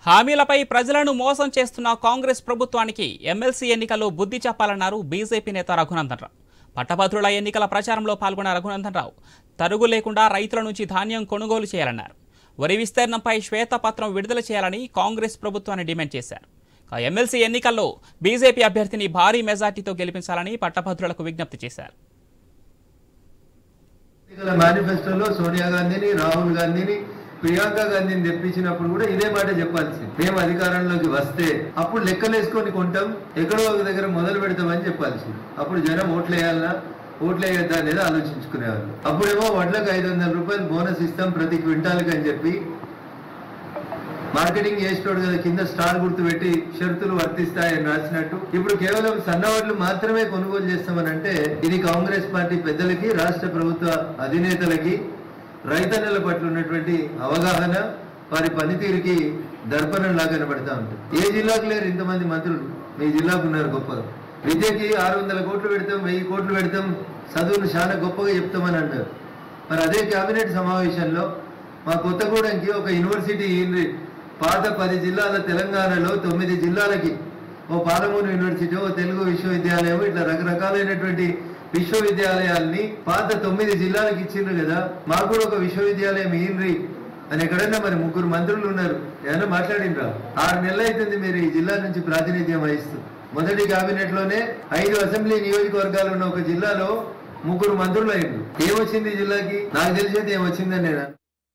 హామీలపై ప్రజలను మోసం చేస్తున్న కాంగ్రెస్ ప్రభుత్వానికి ఎమ్మెల్సీ ఎన్నికల్లో బుద్ధి చెప్పాలన్నారు బీజేపీ నేత రఘునందన్ రావు. పట్టభద్రుల ఎన్నికల ప్రచారంలో పాల్గొన్న రఘునందన్ రావు తరుగు లేకుండా రైతుల నుంచి ధాన్యం కొనుగోలు చేయాలన్నారు. వరి విస్తీర్ణంపై శ్వేతపత్రం విడుదల చేయాలని కాంగ్రెస్ ప్రభుత్వాన్ని డిమాండ్ చేశారు. ఎమ్మెల్సీ ఎన్నికల్లో బీజేపీ అభ్యర్థిని భారీ మెజార్టీతో గెలిపించాలని పట్టభద్రులకు విజ్ఞప్తి చేశారు. మేనిఫెస్టోలో సోనియా గాంధీని, రాహుల్ గాంధీని, ప్రియాంక గాంధీని తెప్పించినప్పుడు కూడా ఇదే మాట చెప్పాల్సింది. మేము అధికారంలోకి వస్తే అప్పుడు లెక్కలేసుకొని కొంటాం, ఎక్కడో ఒక దగ్గర మొదలు పెడతామని చెప్పాల్సింది. అప్పుడు జనం ఓట్లేయాలన్నా ఓట్లేయద్దా అనేది ఆలోచించుకునేవాళ్ళు. అప్పుడేమో వడ్లకు 500 రూపాయలు బోనస్ ఇస్తాం ప్రతి క్వింటాల్కి అని చెప్పి మార్కెటింగ్ చేసినోడు కదా కింద స్టార్ గుర్తు పెట్టి షరతులు వర్తిస్తాయని రాసినట్టు ఇప్పుడు కేవలం సన్నవడ్లు మాత్రమే కొనుగోలు చేస్తామని అంటే ఇది కాంగ్రెస్ పార్టీ పెద్దలకి, రాష్ట్ర ప్రభుత్వ అధినేతలకి రైతన్నల పట్ల ఉన్నటువంటి అవగాహన, వారి పనితీరుకి దర్పణంలా కనబడతా ఉంటుంది. ఏ జిల్లాకు లేరు ఇంతమంది మంత్రులు, మీ జిల్లాకు ఉన్నారు గొప్పగా. విద్యకి 600 కోట్లు పెడతాం, 1000 కోట్లు పెడతాం, చదువును చాలా గొప్పగా చెప్తామని అన్నారు. మరి అదే కేబినెట్ సమావేశంలో మా కొత్తగూడెంకి ఒక యూనివర్సిటీ పాత 10 జిల్లాల తెలంగాణలో 9 జిల్లాలకి ఓ పాలమూరు యూనివర్సిటీ, ఓ తెలుగు విశ్వవిద్యాలయం, ఇట్లా రకరకాలైనటువంటి విశ్వవిద్యాలయాల్ని పాత 9 జిల్లాలకు ఇచ్చిండ్రు కదా, మాకు కూడా ఒక విశ్వవిద్యాలయం ఇయ్యండ్రి అని ఎక్కడైనా మరి 3 మంత్రులు ఉన్నారు, ఏమైనా మాట్లాడినరా? 6 నెలలు అవుతుంది మీరు ఈ జిల్లా నుంచి ప్రాతినిధ్యం వహిస్తూ. మొదటి కేబినెట్ లోనే 5 అసెంబ్లీ నియోజకవర్గాలు ఉన్న ఒక జిల్లాలో 3 మంత్రులు అయ్యిండ్రు. ఏమొచ్చింది ఈ జిల్లాకి? నాకు తెలిసేది ఏమొచ్చిందని నేను